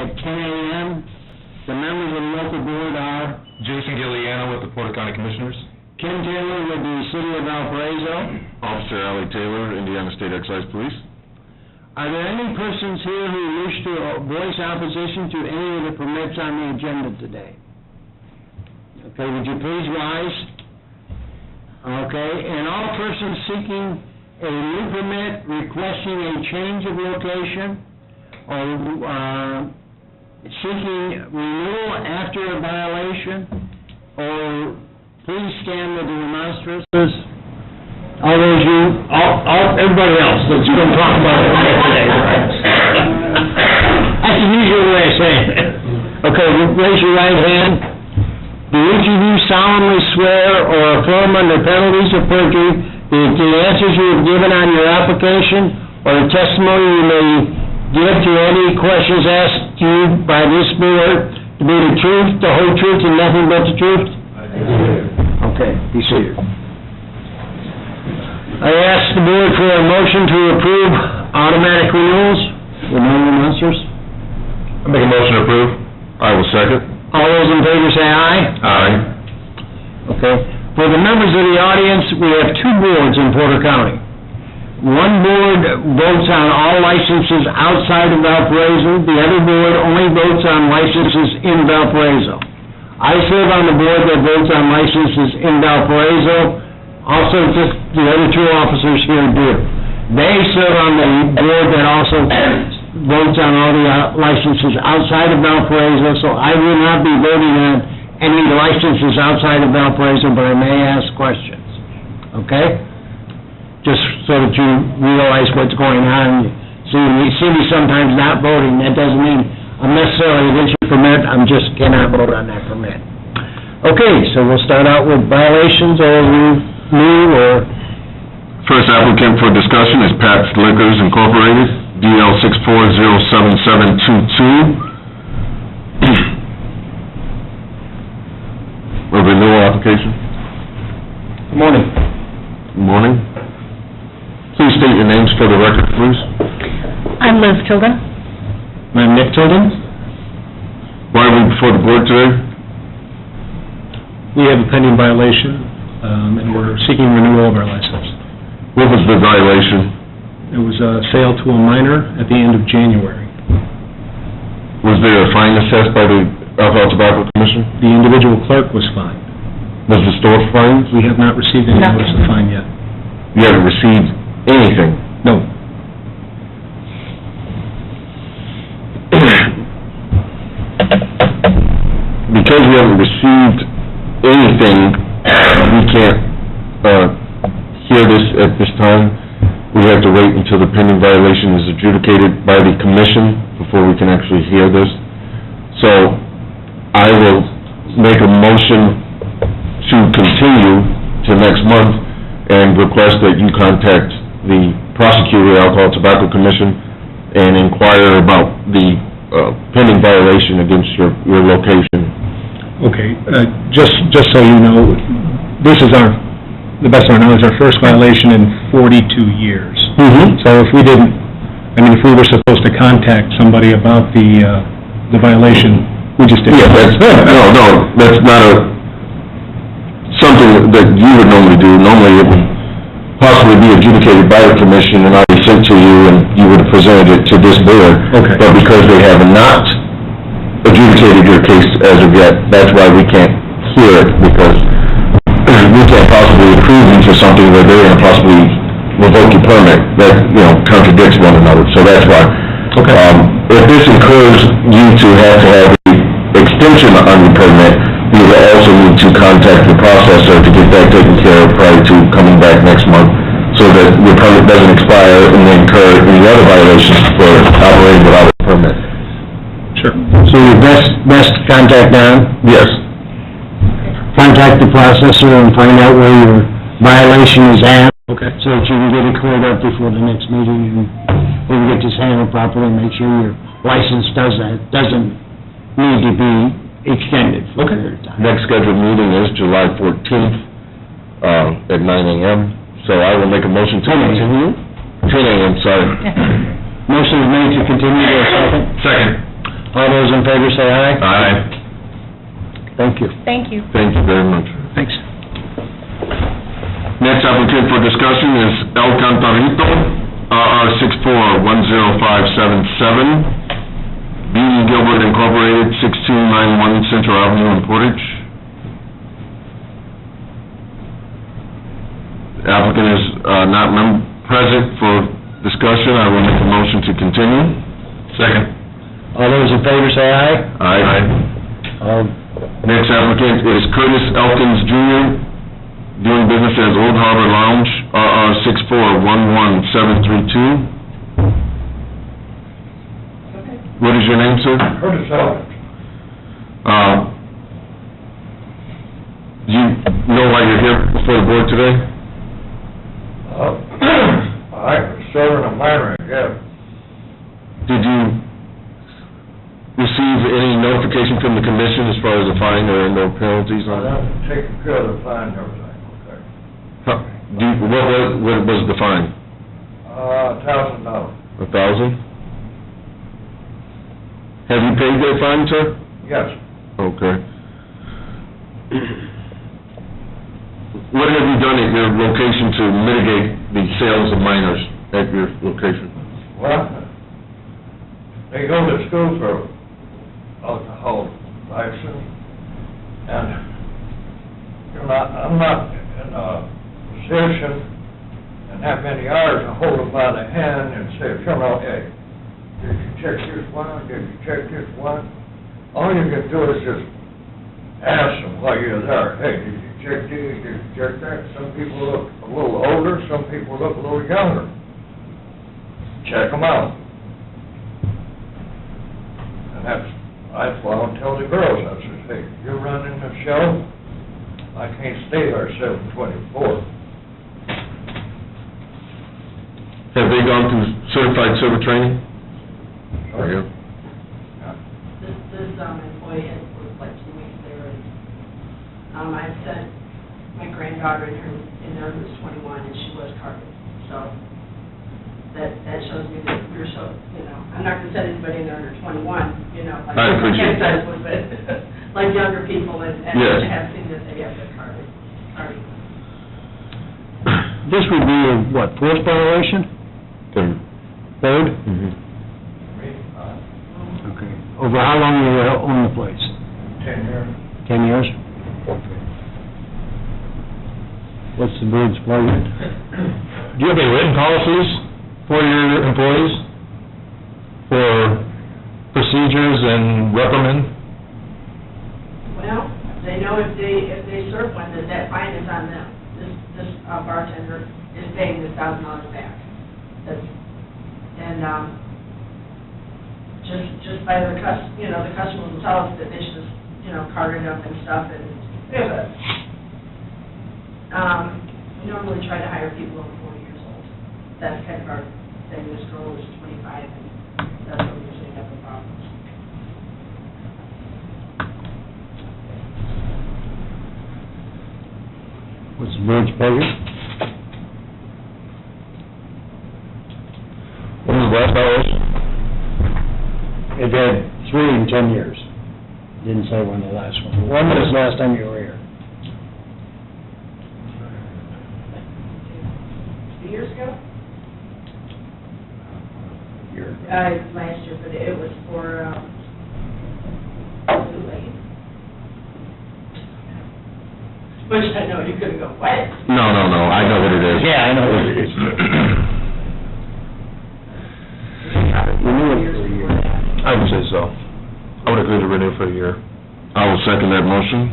at 10 a.m. The members of the local board are Jason Gilliano with the Porter County Commissioners. Kim Taylor with the City of Valparaiso. Officer Allie Taylor, Indiana State Excise Police. Are there any persons here who wish to voice opposition to any of the permits on the agenda today? Okay, would you please rise? Okay, and all persons seeking a new permit, requesting a change of location, or seeking renewal after a violation, or please stand with the remonstrances. Everybody else that's going to talk about it today, right? That's the usual way of saying it. Okay, raise your right hand. Do each of you solemnly swear or affirm under penalties of perjury that the answers you have given on your application or the testimony you may give to any questions asked you by this board to be the truth, the whole truth, and nothing but the truth? I do. Okay, be seated. I ask the board for a motion to approve automatic renewals with no remonstrance. I make a motion to approve. I will second. All those in favor say aye. Aye. Okay. For the members of the audience, we have two boards in Porter County. One board votes on all licenses outside of Valparaiso. The other board only votes on licenses in Valparaiso. I serve on the board that votes on licenses in Valparaiso. Also, just the other two officers here do. They serve on the board that also votes on all the licenses outside of Valparaiso, so I will not be voting on any licenses outside of Valparaiso, but I may ask questions. Okay? Just so that you realize what's going on. You see me sometimes not voting. That doesn't mean I'm necessarily against your permit. I'm just cannot vote on that permit. Okay, so we'll start out with violations. All of you new or... First applicant for discussion is Pat's Liquors Incorporated, DL 64077722. A renewal application. Good morning. Good morning. Please state your names for the record, please. I'm Liz Tilden. I'm Nick Tilden. Why are we before the board today? We have a pending violation, and we're seeking renewal of our license. What was the violation? It was a sale to a minor at the end of January. Was there a fine assessed by the Alcohol Tobacco Commission? The individual clerk was fined. Was the store fined? We have not received any No. notice of fine yet. You haven't received anything? No. Because we haven't received anything, we can't hear this at this time. We have to wait until the pending violation is adjudicated by the commission before we can actually hear this. So I will make a motion to continue to next month and request that you contact the prosecutor, Alcohol Tobacco Commission, and inquire about the pending violation against your location. Okay, just so you know, this is the best of our knowledge, our first violation in 42 years. Mm-hmm. So if we were supposed to contact somebody about the violation, we just didn't. Yeah, that's not something that you would normally do. Normally it would possibly be adjudicated by the commission and already sent to you, and you would have presented it to this board. Okay. But because they have not adjudicated your case as of yet, that's why we can't hear it, because we can't possibly approve you for something where they're going to possibly revoke your permit. That, contradicts one another, so that's why. Okay. If this incurs you to have the extension on your permit, we will also need to contact the processor to get that taken care of prior to coming back next month, so that your permit doesn't expire and then incur any other violations for operating without a permit. Sure. So your best contact Don? Yes. Contact the processor and find out where your violation is at. Okay. So that you can get it cleared up before the next meeting, and we can get this handled properly and make sure your license doesn't need to be extended for a period of time. Next scheduled meeting is July 14th, at 9 a.m., so I will make a motion to continue. 10 a.m., sorry. Motion is made to continue to a second. Second. All those in favor say aye. Aye. Thank you. Thank you. Thank you very much. Thanks. Next applicant for discussion is El Cantarito, RR 64105577, B.E. Gilbert Incorporated, 6291 Central Avenue in Portage. The applicant is not present for discussion. I will make a motion to continue. Second. All those in favor say aye. Aye. Next applicant is Curtis Elkins Jr., doing business as Old Harbor Lounge, RR 6411732. What is your name, sir? Curtis Elkins. Do you know why you're here before the board today? I'm serving a minor, yeah. Did you receive any notification from the commission as far as a fine or no penalties on that? I'm taking care of the fine and everything, okay. What was the fine? $1,000. $1,000? Have you paid that fine, sir? Yes. Okay. What have you done at your location to mitigate the sales of minors at your location? Well, they go to school for alcohol license, and, you know, I'm not in a position in that many hours to hold them by the hand and say, come on, hey, did you check this one? Did you check this one? All you can do is just ask them while you're there, hey, did you check this, did you check that? Some people look a little older, some people look a little younger. Check them out. And that's why I tell the girls, I says, hey, you're running the show, I can't stay there 7/24. Have they gone through certified server training? Sorry. Yeah. This employee has worked like 2 weeks there, and, I've sent my granddaughter in there who's 21, and she was carded, so that shows me that you're so, you know, I'm not gonna send anybody in there under 21, you know, like. I appreciate that. But, like younger people, and Yes. to have seen that they have the carded. This would be a, what, fourth violation? Third? Mhm. Okay. Over how long were you own the place? 10 years. 10 years? Okay. What's the board's pleasure? Do you have any written policies for your employees for procedures and reprimand? Well, they know if they serve one, that fine is on them. This bartender is paying this $1,000 back. Just by the the customers will tell us that they should just, cart it up and stuff, and we have we normally try to hire people over 40 years old. That's kind of our thing. This girl is 25, and that's what we usually have the problems. What's the board's pleasure? When was the last violation? It had 3 in 10 years. Didn't say when the last one. When was the last time you were here? 2 years ago? Last year, but it was for, Blue Lane. Which I know you couldn't go, what? No, I know what it is. Yeah, I know what it is. Renew it for a year. I would say so. I would agree to renew for a year. I will second that motion.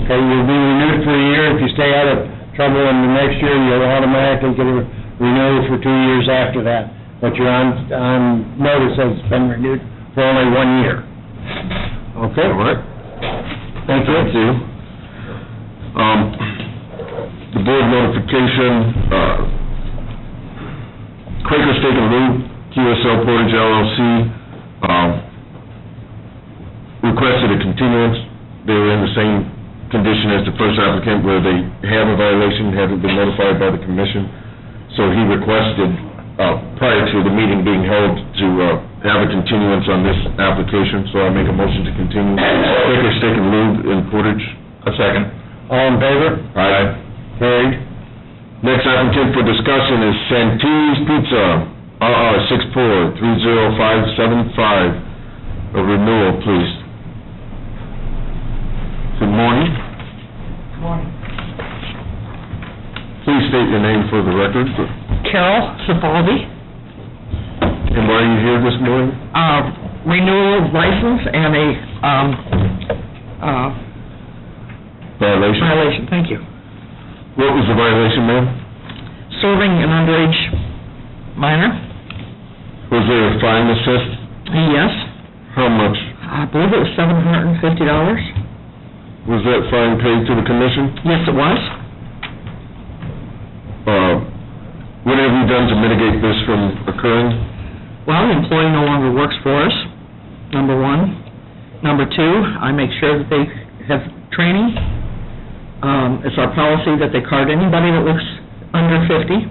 Okay, you'll be renewed for a year. If you stay out of trouble in the next year, you'll automatically get a renewal for 2 years after that. But you're on notice that it's been renewed for only 1 year. Okay? All right. Thank you. Thank you. The board notification, Quaker Steak and Lube, QSL Portage LLC, requested a continuance. They were in the same condition as the first applicant, where they have a violation, haven't been notified by the commission. So he requested, prior to the meeting being held, to have a continuance on this application, so I make a motion to continue. Liquor, Stick and Lube in Portage. A second. All in favor? Aye. Carried. Next applicant for discussion is Santini's Pizza, RR 6430575. A renewal, please. Good morning. Good morning. Please state your name for the record. Carol Cifaldi, And why are you here this morning? renewal of license and a, Violation? violation, thank you. What was the violation, ma'am? Serving an underage minor, Was there a fine assessed? yes, How much? I believe it was $750. Was that fine paid to the commission? Yes, it was. What have you done to mitigate this from occurring? Well, the employee no longer works for us, number one. Number two, I make sure that they have training. It's our policy that they card anybody that looks under 50.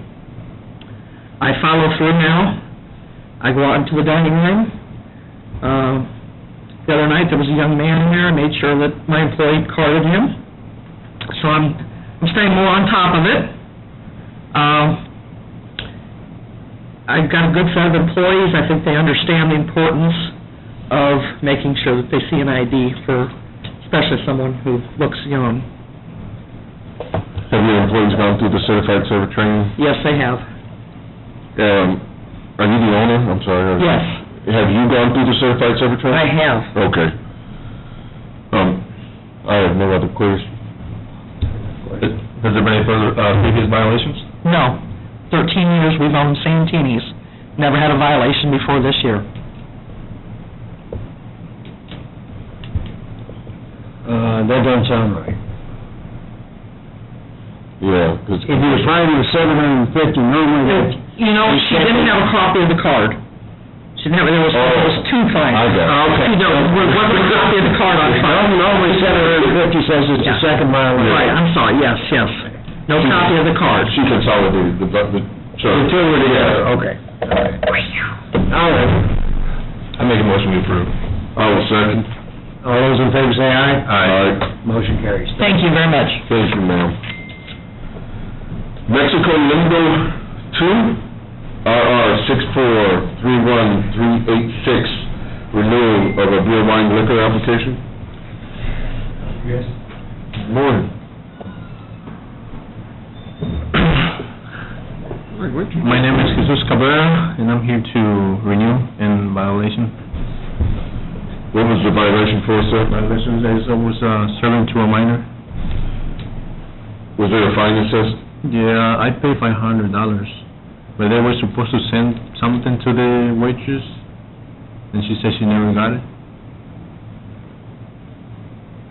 I follow through now. I go out into the dining room. The other night, there was a young man in there. I made sure that my employee carded him. So I'm staying more on top of it. I've got a good set of employees. I think they understand the importance of making sure that they see an ID for, especially someone who looks young. Have your employees gone through the certified server training? Yes, they have. Are you the owner? I'm sorry. Yes, Have you gone through the certified server training? I have. Okay. I have no other queries. Has there been any further, previous violations? No. 13 years we've owned Santini's. Never had a violation before this year. That doesn't sound right. Yeah, 'cause... If you fined with $750, normally, You know, she didn't have a copy of the card. She didn't have, there was two fines. I got it. Okay. There wasn't a copy of the card on file. normally $750 says it's a second violation. Right, I'm sorry, yes, yes. No copy of the card. She consolidated the charge. The two were together, okay. All right. I make a motion to approve. I will second. All those in favor say aye. Aye. Motion carries. Thank you very much. Thank you, ma'am. Mexico Lingo 2, RR 6431386, renewal of a beer wine liquor application. Yes. Morning. My name is Jesus Cabrera, and I'm here to renew in violation. What was the violation for, sir? Violation is I was serving to a minor. Was there a fine assessed? Yeah, I paid $500, but they were supposed to send something to the waitress, and she said she never got it,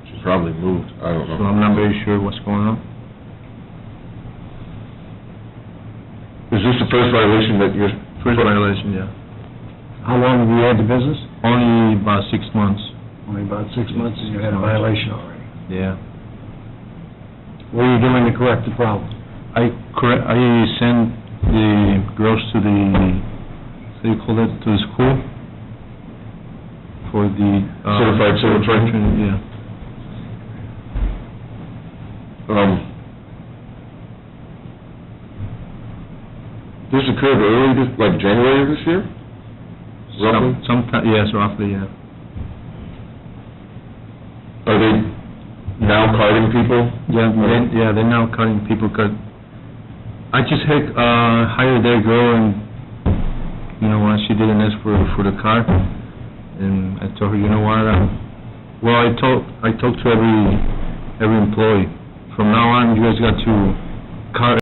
She probably moved, I don't so know. I'm not very sure what's going on. Is this the first violation that you're... First violation, yeah. How long have you had the business? Only about 6 months, Only about 6 months and you had a violation already. yeah. What are you doing to correct the problem? I sent the girls to the, what do you call it, to the school for the... Certified server training? Yeah. This occurred early, like January of this year? Roughly? Sometime, yes, roughly, yeah. Are they now carding people? Yeah, they're now cutting people, 'cause I just hired that girl, and, you know, when she didn't ask for the card, and I told her, you know what, well, I talked to every employee, from now on, you guys got to card